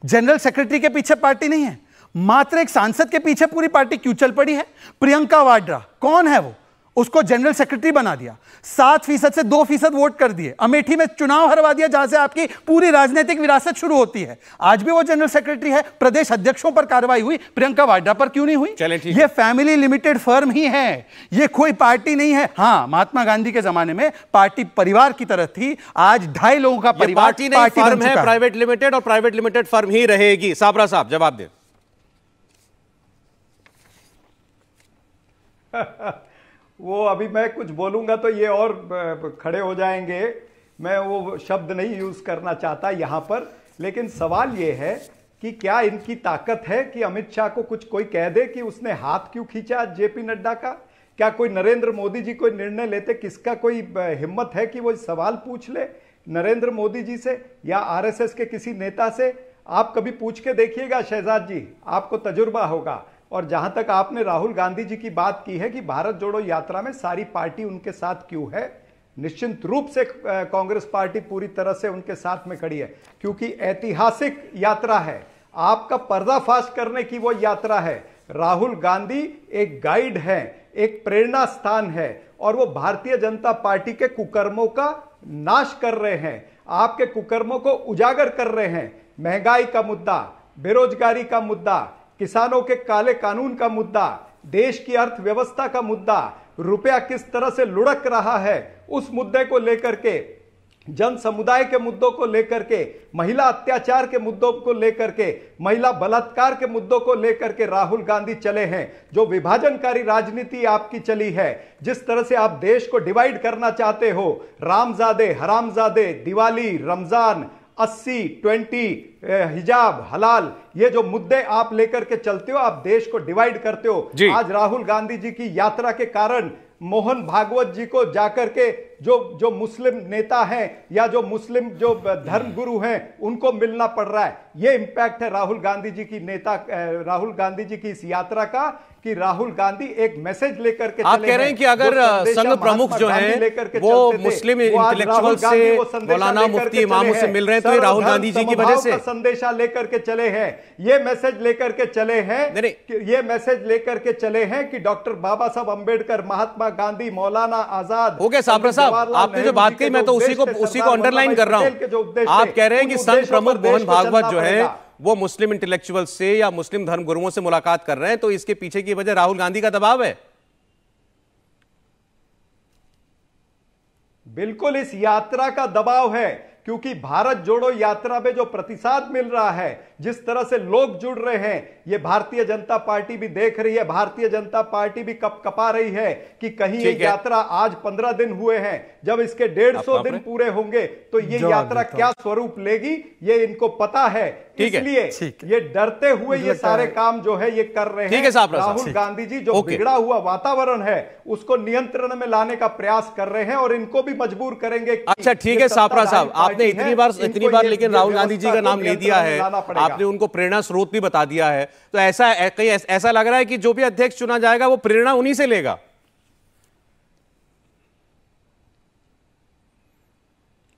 जनरल सेक्रेटरी के पीछे पार्टी नहीं है, मात्र एक सांसद के पीछे पूरी पार्टी क्यों चल पड़ी है? प्रियंका वाड्रा कौन है वो? उसको जनरल सेक्रेटरी बना दिया, 7% से 2% वोट कर दिए, अमेठी में चुनाव हरवा दिया जहां से आपकी पूरी राजनीतिक विरासत शुरू होती है। आज भी वो जनरल सेक्रेटरी है। प्रदेश अध्यक्षों पर कार्रवाई हुई, प्रियंका वाड्रा पर क्यों नहीं हुई? ये फैमिली लिमिटेड फर्म ही है, ये कोई पार्टी नहीं है। हाँ, महात्मा गांधी के जमाने में पार्टी परिवार की तरह थी, आज 2.5 लोगों का परिवार पार्टी नहीं, फर्म है प्राइवेट लिमिटेड, और प्राइवेट लिमिटेड फर्म ही रहेगी। साबरा साहब जवाब दें। वो अभी मैं कुछ बोलूंगा तो ये और खड़े हो जाएंगे, मैं वो शब्द नहीं यूज करना चाहता यहां पर। लेकिन सवाल ये है कि क्या इनकी ताकत है कि अमित शाह को कुछ कोई कह दे कि उसने हाथ क्यों खींचा जेपी नड्डा का? क्या कोई नरेंद्र मोदी जी कोई निर्णय लेते, किसका कोई हिम्मत है कि वो सवाल पूछ ले नरेंद्र मोदी जी से या आरएसएस के किसी नेता से? आप कभी पूछ के देखिएगा शहजाद जी, आपको तजुर्बा होगा। और जहां तक आपने राहुल गांधी जी की बात की है कि भारत जोड़ो यात्रा में सारी पार्टी उनके साथ क्यों है, निश्चित रूप से कांग्रेस पार्टी पूरी तरह से उनके साथ में खड़ी है, क्योंकि ऐतिहासिक यात्रा है, आपका पर्दाफाश करने की वो यात्रा है। राहुल गांधी एक गाइड है, एक प्रेरणा स्थान है, और वो भारतीय जनता पार्टी के कुकर्मों का नाश कर रहे हैं, आपके कुकर्मों को उजागर कर रहे हैं। महंगाई का मुद्दा, बेरोजगारी का मुद्दा, किसानों के काले कानून का मुद्दा, देश की अर्थव्यवस्था का मुद्दा, रुपया किस तरह से लुढ़क रहा है, उस मुद्दे को लेकर के, जन समुदाय के मुद्दों को लेकर के, महिला अत्याचार के मुद्दों को लेकर के, महिला बलात्कार के मुद्दों को लेकर के राहुल गांधी चले हैं। जो विभाजनकारी राजनीति आपकी चली है, जिस तरह से आप देश को डिवाइड करना चाहते हो, रामजादे, हरामजादे, दिवाली, रमजान, 80, 20, हिजाब, हलाल, ये जो मुद्दे आप लेकर के चलते हो, आप देश को डिवाइड करते हो। आज राहुल गांधी जी की यात्रा के कारण मोहन भागवत जी को जाकर के जो मुस्लिम नेता हैं या जो मुस्लिम जो धर्म गुरु हैं उनको मिलना पड़ रहा है। ये इंपैक्ट है राहुल गांधी जी की इस यात्रा का, कि राहुल गांधी एक मैसेज लेकर के आप कह रहे हैं कि अगर संघ प्रमुख जो हैं वो मुस्लिम इंटेलेक्चुअल से, मौलाना मुफ्ती इमामों से मिल रहे हैं, तो ये राहुल गांधी जी की वजह से संदेशा लेकर के चले हैं, ये मैसेज लेकर के चले हैं कि डॉक्टर बाबा साहब अंबेडकर, महात्मा गांधी, मौलाना आजाद। हो गया साबरा साहब, आपने जो बात कही मैं तो उसी को अंडरलाइन कर रहा हूं। आप कह रहे हैं कि संघ प्रमुख मोहन भागवत जो है वो मुस्लिम इंटेलेक्चुअल से या मुस्लिम धर्म गुरुओं से मुलाकात कर रहे हैं, तो इसके पीछे की वजह राहुल गांधी का दबाव है। बिल्कुल इस यात्रा का दबाव है, क्योंकि भारत जोड़ो यात्रा में जो प्रतिसाद मिल रहा है, जिस तरह से लोग जुड़ रहे हैं, ये भारतीय जनता पार्टी भी देख रही है। भारतीय जनता पार्टी भी कपा रही है कि कहीं ये यात्रा, आज 15 दिन हुए हैं, जब इसके 150 दिन पूरे होंगे तो ये यात्रा क्या स्वरूप लेगी ये इनको पता है। इसलिए ये डरते हुए ये सारे काम जो है ये कर रहे हैं। राहुल गांधी जी जो बिगड़ा हुआ वातावरण है उसको नियंत्रण में लाने का प्रयास कर रहे हैं और इनको भी मजबूर करेंगे। अच्छा ठीक है सापरा साहब, आपने इतनी बार लेकिन राहुल गांधी जी का नाम ले दिया है, आपने उनको प्रेरणा स्रोत भी बता दिया है, तो ऐसा लग रहा है कि जो भी अध्यक्ष चुना जाएगा वो प्रेरणा उन्हीं से लेगा।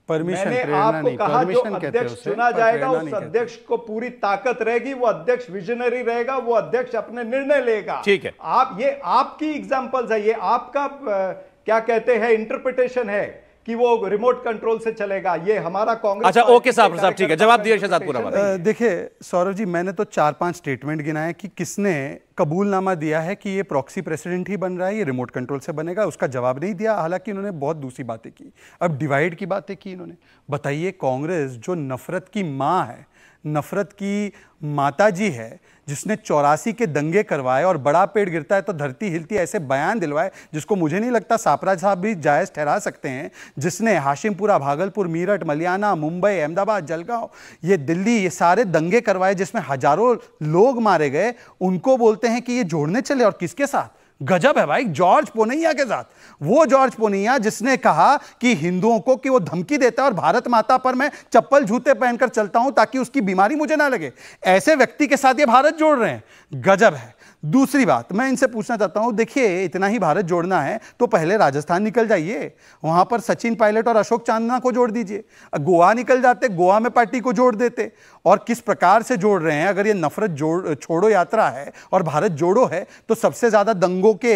मैंने आपको कहा जो अध्यक्ष चुना जाएगा उस अध्यक्ष को पूरी ताकत रहेगी, वो अध्यक्ष विजनरी रहेगा, वो अध्यक्ष अपने निर्णय लेगा। ठीक है, ये आपकी एग्जांपल्स है, ये आपका क्या कहते हैं इंटरप्रिटेशन है कि वो रिमोट कंट्रोल से चलेगा, ये हमारा कांग्रेस। अच्छा ओके साहब ठीक है, जवाब दिया शहजादपुरा वाला। देखिए सौरभ जी, मैंने तो 4-5 स्टेटमेंट गिनाए कि किसने कबूलनामा दिया है कि ये प्रॉक्सी प्रेसिडेंट ही बन रहा है, ये रिमोट कंट्रोल से बनेगा, उसका जवाब नहीं दिया। हालांकि इन्होंने बहुत दूसरी बातें की, अब डिवाइड की बातें की इन्होंने। बताइए, कांग्रेस जो नफरत की माँ है, नफरत की माता जी है, जिसने 84 के दंगे करवाए और बड़ा पेड़ गिरता है तो धरती हिलती है ऐसे बयान दिलवाए, जिसको मुझे नहीं लगता सापरा साहब भी जायज़ ठहरा सकते हैं, जिसने हाशिमपुरा, भागलपुर, मीरठ, मलियाना, मुंबई, अहमदाबाद, जलगांव, ये दिल्ली, ये सारे दंगे करवाए जिसमें हजारों लोग मारे गए, उनको बोलते हैं कि ये जोड़ने चले। और किसके साथ? गजब है भाई, जॉर्ज पोनैया के साथ। वो जॉर्ज पोनैया जिसने कहा कि हिंदुओं को कि वो धमकी देता है और भारत माता पर मैं चप्पल जूते पहनकर चलता हूं ताकि उसकी बीमारी मुझे ना लगे, ऐसे व्यक्ति के साथ ये भारत जोड़ रहे हैं। गजब है। दूसरी बात मैं इनसे पूछना चाहता हूं, देखिए इतना ही भारत जोड़ना है तो पहले राजस्थान निकल जाइए, वहां पर सचिन पायलट और अशोक चांदना को जोड़ दीजिए। गोवा निकल जाते, गोवा में पार्टी को जोड़ देते। और किस प्रकार से जोड़ रहे हैं, अगर ये नफरत छोड़ो यात्रा है और भारत जोड़ो है तो सबसे ज्यादा दंगों के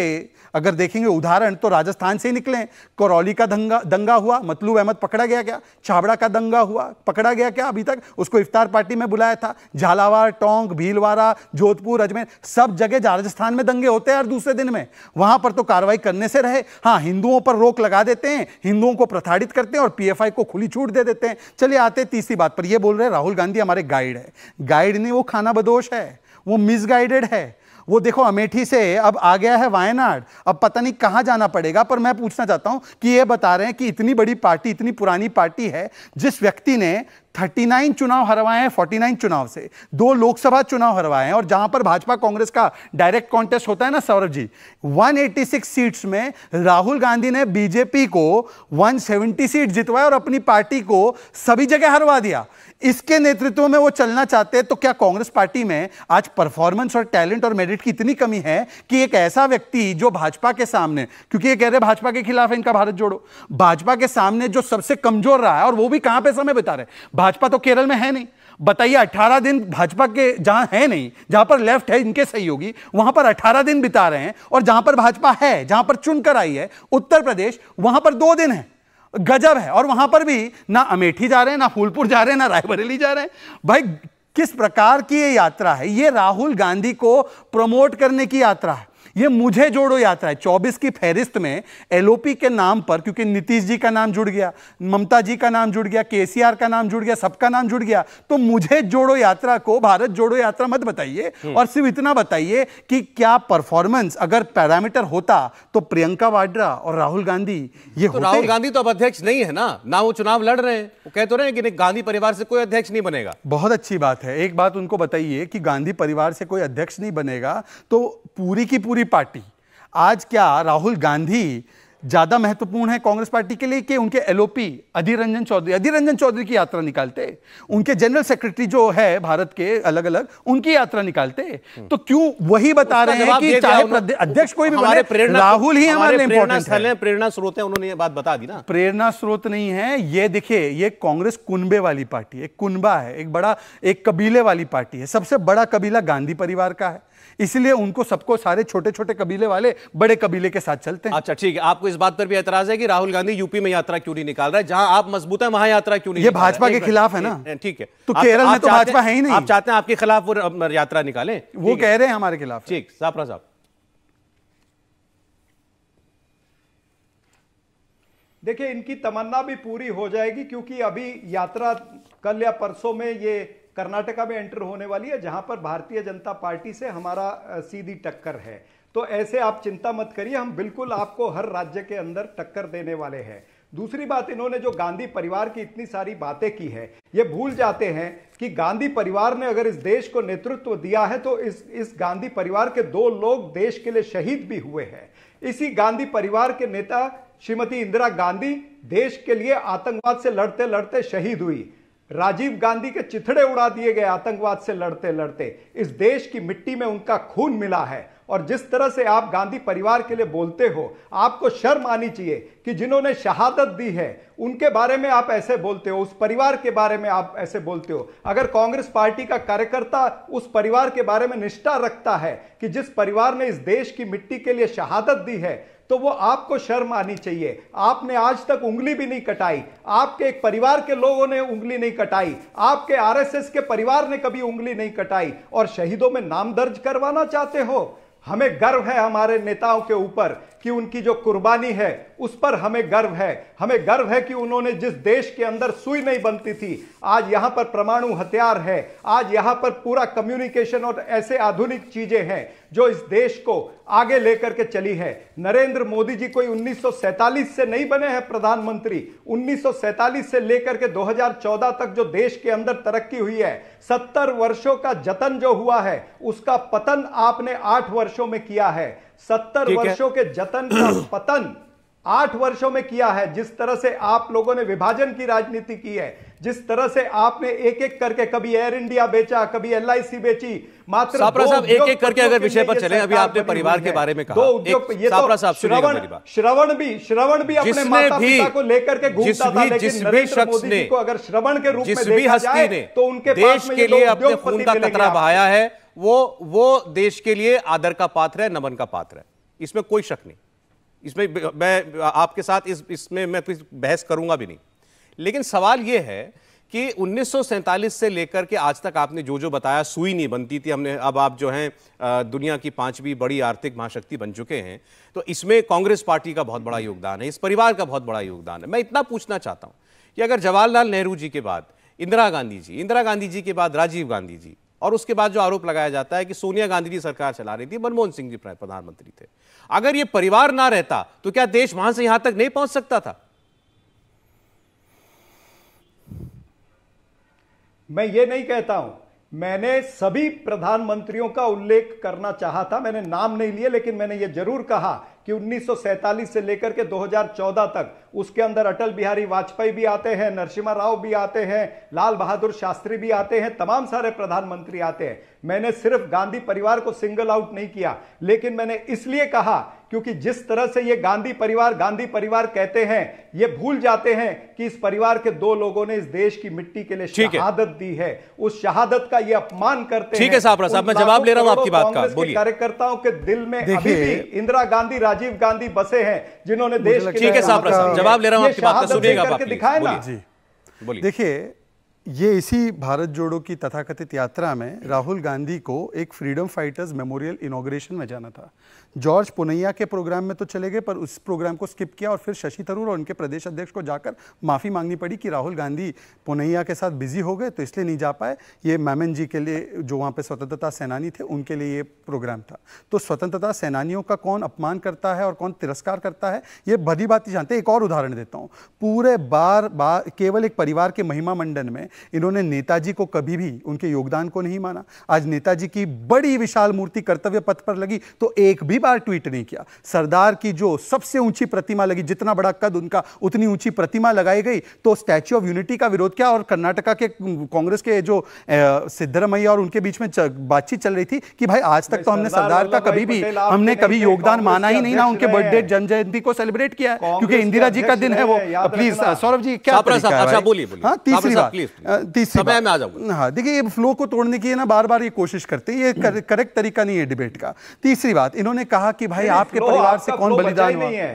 अगर देखेंगे उदाहरण तो राजस्थान से ही निकले। करौली का दंगा हुआ, मतलूब अहमद पकड़ा गया क्या? छाबड़ा का दंगा हुआ, पकड़ा गया क्या? अभी तक उसको इफ्तार पार्टी में बुलाया था। झालावाड़, टोंक, भीलवाड़ा, जोधपुर, अजमेर, सब जगह राजस्थान में दंगे होते हैं हर दूसरे दिन में, वहां पर तो कार्रवाई करने से रहे। हाँ, हिंदुओं पर रोक लगा देते हैं, हिंदुओं को प्रताड़ित करते हैं और पीएफआई को खुली छूट दे देते हैं। चलिए आते तीसरी बात पर, यह बोल रहे हैं राहुल गांधी हमारे गाइड है। गाइड नहीं, वो खाना बदोश है, वो मिसगाइडेड है। वो देखो अमेठी से अब आ गया है वायनाड, अब पता नहीं कहां जाना पड़ेगा। पर मैं पूछना चाहता हूं कि ये बता रहे हैं कि इतनी बड़ी पार्टी, इतनी पुरानी पार्टी है, जिस व्यक्ति ने 39 चुनाव हरवाए हैं, 49 चुनाव से 2 लोकसभा चुनाव हरवाए हैं, और जहां पर भाजपा कांग्रेस का डायरेक्ट कॉन्टेस्ट होता है ना सौरभ जी, 186 सीट्स में राहुल गांधी ने बीजेपी को 170 सीट जितवाए और अपनी पार्टी को सभी जगह हरवा दिया। इसके नेतृत्व में वो चलना चाहते हैं, तो क्या कांग्रेस पार्टी में आज परफॉर्मेंस और टैलेंट और मेरिट की इतनी कमी है कि एक ऐसा व्यक्ति जो भाजपा के सामने, क्योंकि ये कह रहे भाजपा के खिलाफ है इनका भारत जोड़ो, भाजपा के सामने जो सबसे कमजोर रहा है, और वो भी कहां पे समय बिता रहे, भाजपा तो केरल में है नहीं। बताइए 18 दिन भाजपा के जहां है नहीं, जहां पर लेफ्ट है इनके सहयोगी, वहां पर 18 दिन बिता रहे हैं, और जहां पर भाजपा है, जहां पर चुनकर आई है उत्तर प्रदेश, वहां पर 2 दिन है। गजब है। और वहां पर भी ना अमेठी जा रहे हैं, ना फूलपुर जा रहे हैं, ना रायबरेली जा रहे हैं। भाई किस प्रकार की ये यात्रा है? ये राहुल गांधी को प्रमोट करने की यात्रा है। ये मुझे जोड़ो यात्रा है। 24 की फहरिस्त में एलओपी के नाम पर, क्योंकि नीतीश जी का नाम जुड़ गया, ममता जी का नाम जुड़ गया, केसीआर का नाम जुड़ गया, सबका नाम जुड़ गया, तो मुझे जोड़ो यात्रा को भारत जोड़ो यात्रा मत बताइए। और सिर्फ इतना बताइए कि क्या परफॉर्मेंस अगर पैरामीटर होता तो प्रियंका वाड्रा और राहुल गांधी ये तो होते। राहुल गांधी तो अब अध्यक्ष नहीं है ना वो चुनाव लड़ रहे हैं, वो कह तो रहे हैं कि गांधी परिवार से कोई अध्यक्ष नहीं बनेगा। बहुत अच्छी बात है। एक बात उनको बताइए कि गांधी परिवार से कोई अध्यक्ष नहीं बनेगा तो पूरी की पूरी पार्टी, आज क्या राहुल गांधी ज्यादा महत्वपूर्ण है कांग्रेस पार्टी के लिए कि उनके एलओपी अधीर रंजन चौधरी की यात्रा निकालते, उनके जनरल सेक्रेटरी जो है भारत के अलग अलग उनकी यात्रा निकालते? तो क्यों वही बता रहे हैं कि चाहे अध्यक्ष कोई भी बने, राहुल ही हमारे इंपॉर्टेंट है, प्रेरणा स्रोत है, उन्होंने ये बात बता दी ना। प्रेरणा स्रोत नहीं है ये। देखिए, ये कांग्रेस कुनबे वाली पार्टी है, कुनबा है, एक बड़ा एक कबीले वाली पार्टी है। सबसे बड़ा कबीला गांधी परिवार का है, इसलिए उनको सबको सारे छोटे छोटे कबीले वाले बड़े कबीले के साथ चलते हैं। अच्छा ठीक है, आपको इस बात पर भी एतराज है कि राहुल गांधी यूपी में यात्रा क्यों नहीं निकाल रहा है? जहां आप मजबूत है वहां यात्रा क्यों नहीं? ये भाजपा के खिलाफ है ना। ठीक है, तो केरल में तो भाजपा है ही नहीं। आप चाहते हैं आपके खिलाफ वो यात्रा निकालें? वो कह रहे हैं हमारे खिलाफ। ठीक, सापरा साहब। देखिए, इनकी तमन्ना भी पूरी हो जाएगी, क्योंकि अभी यात्रा कल या परसों में ये कर्नाटका में एंटर होने वाली है, जहां पर भारतीय जनता पार्टी से हमारा सीधी टक्कर है। तो ऐसे आप चिंता मत करिए, हम बिल्कुल आपको हर राज्य के अंदर टक्कर देने वाले हैं। दूसरी बात, इन्होंने जो गांधी परिवार की इतनी सारी बातें की है, ये भूल जाते हैं कि गांधी परिवार ने अगर इस देश को नेतृत्व दिया है तो इस गांधी परिवार के 2 लोग देश के लिए शहीद भी हुए हैं। इसी गांधी परिवार के नेता श्रीमती इंदिरा गांधी देश के लिए आतंकवाद से लड़ते लड़ते शहीद हुई। राजीव गांधी के चिथड़े उड़ा दिए गए आतंकवाद से लड़ते लड़ते। इस देश की मिट्टी में उनका खून मिला है। और जिस तरह से आप गांधी परिवार के लिए बोलते हो, आपको शर्म आनी चाहिए कि जिन्होंने शहादत दी है उनके बारे में आप ऐसे बोलते हो, उस परिवार के बारे में आप ऐसे बोलते हो। अगर कांग्रेस पार्टी का कार्यकर्ता उस परिवार के बारे में निष्ठा रखता है कि जिस परिवार ने इस देश की मिट्टी के लिए शहादत दी है, तो वो आपको शर्म आनी चाहिए। आपने आज तक उंगली भी नहीं कटाई, आपके एक परिवार के लोगों ने उंगली नहीं कटाई, आपके आरएसएस के परिवार ने कभी उंगली नहीं कटाई, और शहीदों में नाम दर्ज करवाना चाहते हो। हमें गर्व है हमारे नेताओं के ऊपर कि उनकी जो कुर्बानी है उस पर हमें गर्व है। हमें गर्व है कि उन्होंने जिस देश के अंदर सुई नहीं बनती थी, आज यहां पर परमाणु हथियार है, आज यहां पर पूरा कम्युनिकेशन और ऐसे आधुनिक चीजें हैं जो इस देश को आगे लेकर के चली है। नरेंद्र मोदी जी कोई 1947 से नहीं बने हैं प्रधानमंत्री। 1947 से लेकर के 2014 तक जो देश के अंदर तरक्की हुई है, 70 वर्षों का जतन जो हुआ है, उसका पतन आपने 8 वर्षों में किया है। 70 वर्षों के जतन का पतन 8 वर्षों में किया है। जिस तरह से आप लोगों ने विभाजन की राजनीति की है, जिस तरह से आपने एक एक करके कभी एयर इंडिया बेचा, कभी LIC बेची, मात्र सापरा साहब एक एक करके अगर विषय पर चले, अभी आपने परिवार के बारे में कहा, श्रवण भी अपने माता पिता को लेकर के घूमता था, लेकिन नरेंद्र मोदी जी को अगर श्रवण के रूप में देखा जाए तो उनके देश के लिए अपने खून का कतरा बहाया है, वो देश के लिए आदर का पात्र है, नमन का पात्र है, इसमें कोई शक नहीं। इसमें मैं आपके साथ इसमें मैं कुछ बहस करूंगा भी नहीं। लेकिन सवाल यह है कि 1947 से लेकर के आज तक आपने जो जो बताया, सुई नहीं बनती थी, हमने अब आप जो हैं दुनिया की 5वीं बड़ी आर्थिक महाशक्ति बन चुके हैं, तो इसमें कांग्रेस पार्टी का बहुत बड़ा योगदान है, इस परिवार का बहुत बड़ा योगदान है। मैं इतना पूछना चाहता हूं कि अगर जवाहरलाल नेहरू जी के बाद इंदिरा गांधी जी के बाद राजीव गांधी जी, और उसके बाद जो आरोप लगाया जाता है कि सोनिया गांधी जी सरकार चला रही थी, मनमोहन सिंह जी प्रधानमंत्री थे, अगर ये परिवार ना रहता तो क्या देश वहां से यहां तक नहीं पहुंच सकता था? मैं ये नहीं कहता हूं, मैंने सभी प्रधानमंत्रियों का उल्लेख करना चाहा था, मैंने नाम नहीं लिए, लेकिन मैंने ये जरूर कहा कि 1947 से लेकर के 2014 तक, उसके अंदर अटल बिहारी वाजपेयी भी आते हैं, नरसिम्हा राव भी आते हैं, लाल बहादुर शास्त्री भी आते हैं, तमाम सारे प्रधानमंत्री आते हैं। मैंने सिर्फ गांधी परिवार को सिंगल आउट नहीं किया, लेकिन मैंने इसलिए कहा क्योंकि जिस तरह से ये गांधी परिवार कहते हैं, ये भूल जाते हैं कि इस परिवार के 2 लोगों ने इस देश की मिट्टी के लिए शहादत दी है। उस शहादत का ये अपमान करते हैं। ठीक है सापरा साहब, मैं जवाब ले रहा हूं आपकी बात का, बोलिए। कार्यकर्ताओं के दिल में अभी भी इंदिरा गांधी, राजीव गांधी बसे हैं, जिन्होंने देश के लिए। ठीक है सापरा साहब, जवाब ले रहा हूं आपकी बात का, सुनिएगा आप दिखाए ना जी। बोलिए। देखिए, ये इसी भारत जोड़ो की तथाकथित यात्रा में राहुल गांधी को एक फ्रीडम फाइटर्स मेमोरियल इनॉग्रेशन में जाना था, जॉर्ज पुनैया के प्रोग्राम में तो चले गए, पर उस प्रोग्राम को स्किप किया और फिर शशि थरूर और उनके प्रदेश अध्यक्ष को जाकर माफ़ी मांगनी पड़ी कि राहुल गांधी पुनैया के साथ बिजी हो गए तो इसलिए नहीं जा पाए। ये मेमन जी के लिए, जो वहाँ पे स्वतंत्रता सेनानी थे, उनके लिए ये प्रोग्राम था। तो स्वतंत्रता सेनानियों का कौन अपमान करता है और कौन तिरस्कार करता है, ये भली बात ही जानते हैं। एक और उदाहरण देता हूँ। पूरे बार केवल एक परिवार के महिमा मंडन में इन्होंने नेताजी को कभी भी उनके योगदान को नहीं माना। आज नेताजी की बड़ी विशाल मूर्ति कर्तव्य पथ पर लगी तो एक भी बार ट्वीट नहीं किया। सरदार की जो सबसे ऊंची प्रतिमा लगी, जितना बड़ा कद उनका उतनी ऊंची प्रतिमा लगाई गई, तो स्टैच्यू ऑफ यूनिटी का विरोध किया। और कर्नाटका के कांग्रेस के जो सिद्धरमैया और उनके बीच में बातचीत चल रही थी कि भाई आज तक तो हमने सरदार का हमने कभी योगदान माना ही नहीं ना, उनके बर्थडे जन्म जयंती को सेलिब्रेट किया है क्योंकि इंदिरा जी का दिन है वो। प्लीज सौरभ जी, क्या हाँ, तीसरी बात हाँ, देखिए ये फ्लो को तोड़ने की ना बार बार ये कोशिश करते हैं, ये करेक्ट तरीका नहीं है डिबेट का। तीसरी बात, इन्होंने कहा कि भाई आपके परिवार से कौन बलिदान हुआ,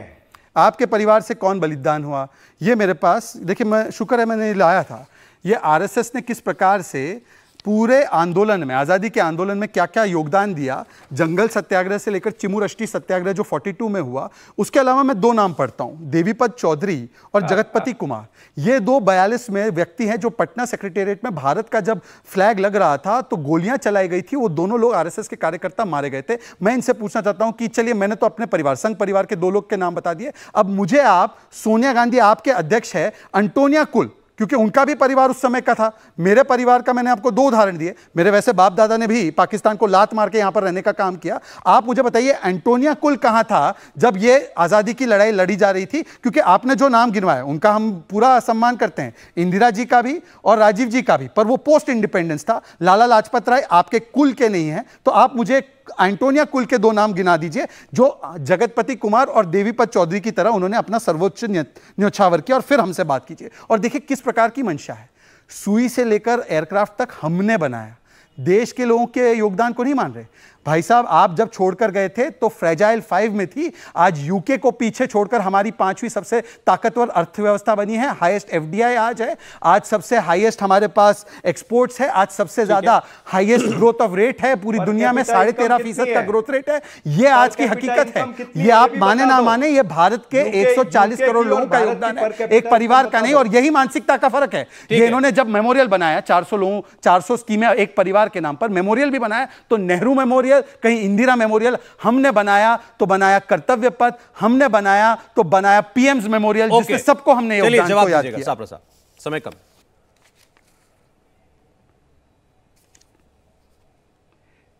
आपके परिवार से कौन बलिदान हुआ। ये मेरे पास देखिए, मैं शुक्र है मैंने लाया था। ये आरएसएस ने किस प्रकार से पूरे आंदोलन में, आज़ादी के आंदोलन में क्या क्या योगदान दिया, जंगल सत्याग्रह से लेकर चिमुरष्टी सत्याग्रह जो 42 में हुआ। उसके अलावा मैं दो नाम पढ़ता हूं, देवीपत चौधरी और जगतपति कुमार। ये दो 42 में व्यक्ति हैं जो पटना सेक्रेटेरिएट में भारत का जब फ्लैग लग रहा था तो गोलियां चलाई गई थी, वो दोनों लोग आरएसएस के कार्यकर्ता मारे गए थे। मैं इनसे पूछना चाहता हूं कि चलिए, मैंने तो अपने परिवार, संघ परिवार के दो लोग के नाम बता दिए, अब मुझे आप, सोनिया गांधी आपके अध्यक्ष है, अंटोनिया कुल, क्योंकि उनका भी परिवार उस समय का था, मेरे परिवार का मैंने आपको दो उदाहरण दिए। मेरे वैसे बाप दादा ने भी पाकिस्तान को लात मार के यहां पर रहने का काम किया। आप मुझे बताइए एंटोनिया कुल कहां था जब ये आजादी की लड़ाई लड़ी जा रही थी? क्योंकि आपने जो नाम गिनवाया उनका हम पूरा सम्मान करते हैं, इंदिरा जी का भी और राजीव जी का भी, पर वो पोस्ट इंडिपेंडेंस था। लाला लाजपत राय आपके कुल के नहीं है, तो आप मुझे एंटोनिया कुल के दो नाम गिना दीजिए जो जगतपति कुमार और देवीपत चौधरी की तरह उन्होंने अपना सर्वोच्च न्योछावर किया, और फिर हमसे बात कीजिए। और देखिए किस प्रकार की मंशा है। सुई से लेकर एयरक्राफ्ट तक हमने बनाया, देश के लोगों के योगदान को नहीं मान रहे। भाई साहब, आप जब छोड़कर गए थे तो फ्रेजाइल 5 में थी, आज यूके को पीछे छोड़कर हमारी 5वीं सबसे ताकतवर अर्थव्यवस्था बनी है। हाईएस्ट एफडीआई आज है, आज सबसे हाईएस्ट हमारे पास एक्सपोर्ट्स है, आज सबसे ज्यादा हाईएस्ट ग्रोथ ऑफ रेट है पूरी दुनिया में, 13.5% का ग्रोथ रेट है। ये आज की हकीकत है। ये आप माने ना माने, ये भारत के 140 करोड़ लोगों का योगदान है, एक परिवार का नहीं। और यही मानसिकता का फर्क है। ये इन्होंने जब मेमोरियल बनाया 400 स्कीमें एक परिवार के नाम पर, मेमोरियल भी बनाया तो नेहरू मेमोरियल, कहीं इंदिरा मेमोरियल, हमने बनाया तो बनाया कर्तव्य पथ, हमने बनाया तो बनाया पीएम्स मेमोरियल, जिसमें सबको हमने योगदान को याद किया। समय कम।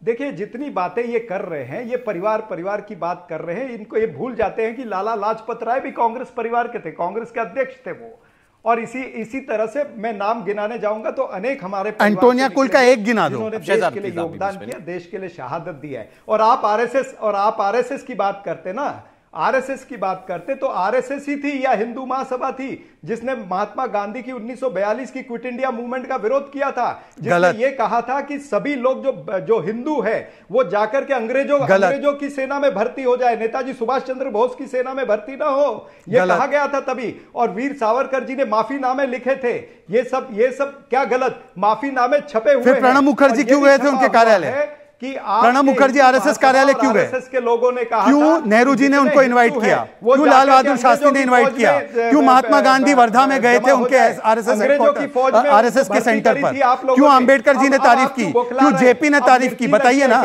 देखिए, जितनी बातें ये कर रहे हैं, ये परिवार की बात कर रहे हैं, इनको ये भूल जाते हैं कि लाला लाजपत राय भी कांग्रेस परिवार के थे, कांग्रेस के अध्यक्ष थे वो। और इसी तरह से मैं नाम गिनाने जाऊंगा तो अनेक हमारे एंटोनिया कुल का एक गिना दो, जिन्होंने देश के लिए योगदान किया, देश के लिए शहादत दी है। और आप आरएसएस की बात करते ना, आरएसएस की बात करते तो आरएसएस ही थी या हिंदू महासभा थी जिसने महात्मा गांधी की 1942 की क्विट इंडिया मूवमेंट का विरोध किया था, जिसने ये कहा था कि सभी लोग जो हिंदू है वो जाकर के अंग्रेजों की सेना में भर्ती हो जाए, नेताजी सुभाष चंद्र बोस की सेना में भर्ती ना हो, यह कहा गया था तभी। और वीर सावरकर जी ने माफीनामे लिखे थे। ये सब क्या गलत माफीनामे छपे हुए हैं। प्रणब मुखर्जी क्यों गए थे उनके कार्यालय? कि प्रणब मुखर्जी आरएसएस कार्यालय क्यों गए? आरएसएस के लोगों ने कहा, क्यों नेहरू जी ने उनको इनवाइट किया? क्यों लाल बहादुर शास्त्री ने इनवाइट किया? क्यों महात्मा गांधी वर्धा में गए थे उनके आरएसएस के सेंटर पर? क्यों अंबेडकर जी ने तारीफ की? क्यों जेपी ने तारीफ की? बताइए ना।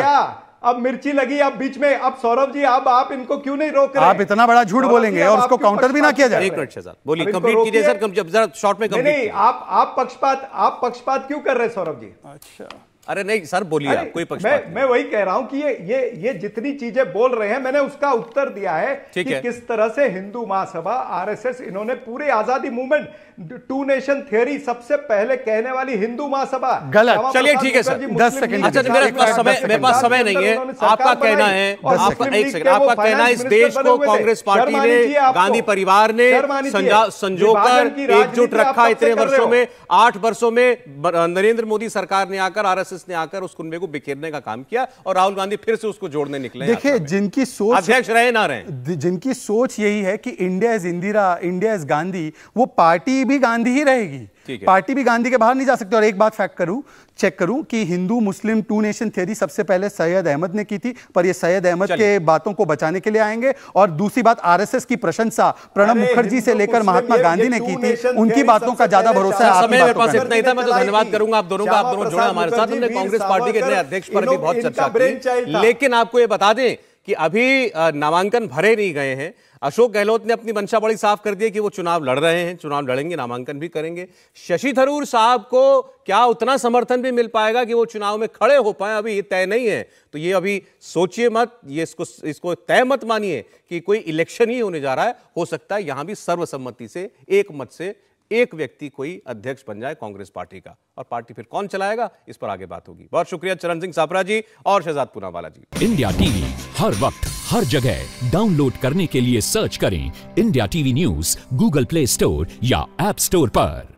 अब मिर्ची लगी, अब बीच में, अब सौरभ जी अब आप इनको क्यों नहीं रोक रहे? आप इतना बड़ा झूठ बोलेंगे और उसको काउंटर भी ना किया जाए। एक मिनट सर, बोलिए, कंप्लीट कीजिए सर, जरा शॉर्ट में कंप्लीट। नहीं, आप पक्षपात क्यों कर रहे हैं सौरभ जी? अच्छा, अरे नहीं सर, बोलिए आप, कोई पक्षपात नहीं। मैं वही कह रहा हूं कि ये जितनी चीजें बोल रहे हैं, मैंने उसका उत्तर दिया है कि किस तरह से हिंदू महासभा, आरएसएस, इन्होंने पूरे आजादी मूवमेंट, टू नेशन थियरी सबसे पहले कहने वाली हिंदू महासभा गलत। चलिए ठीक है सर, 10 सेकंड। अच्छा, मेरे पास समय नहीं है। आपका कहना है, एक सेकंड, आपका कहना है इस देश को कांग्रेस पार्टी ने, गांधी परिवार ने संजोकर एकजुट रखा इतने वर्षों में। 8 वर्षों में नरेंद्र मोदी सरकार ने आकर, आरएसएस ने आकर उस कुनबे को बिखेरने का काम किया और राहुल गांधी फिर से उसको जोड़ने निकले। देखिए, जिनकी सोच, अध्यक्ष रहे ना रहे, जिनकी सोच यही है कि India is Indira, India is Gandhi, वो पार्टी भी गांधी ही रहेगी। पार्टी भी गांधी के बाहर नहीं जा सकती। और एक बात चेक करूं कि हिंदू मुस्लिम टू नेशन थ्योरी सबसे पहले सैयद अहमद ने की थी, पर ये सैयद अहमद के बातों को बचाने के लिए आएंगे। और दूसरी बात, आरएसएस की प्रशंसा प्रणब मुखर्जी से लेकर महात्मा गांधी ने की थी, उनकी बातों का ज्यादा भरोसा है। समय मेरे पास इतना ही था, मैं तो धन्यवाद करूंगा आप दोनों का, आप दोनों जुड़े हमारे साथ। हमने कांग्रेस पार्टी के नए अध्यक्ष पर भी बहुत चर्चा की, लेकिन आपको ये बता दें कि अभी नामांकन भरे नहीं गए हैं। अशोक गहलोत ने अपनी मंशा बड़ी साफ कर दी है कि वो चुनाव लड़ रहे हैं, चुनाव लड़ेंगे, नामांकन भी करेंगे। शशि थरूर साहब को क्या उतना समर्थन भी मिल पाएगा कि वो चुनाव में खड़े हो पाए, अभी ये तय नहीं है। तो ये अभी सोचिए मत, ये इसको तय मत मानिए कि कोई इलेक्शन ही होने जा रहा है। हो सकता है यहां भी सर्वसम्मति से, एक मत से एक व्यक्ति कोई अध्यक्ष बन जाए कांग्रेस पार्टी का, और पार्टी फिर कौन चलाएगा इस पर आगे बात होगी। बहुत शुक्रिया चरण सिंह सापरा जी और शहजाद पूनावाला जी। इंडिया टीवी हर वक्त हर जगह डाउनलोड करने के लिए सर्च करें India TV news Google play store या ऐप स्टोर पर।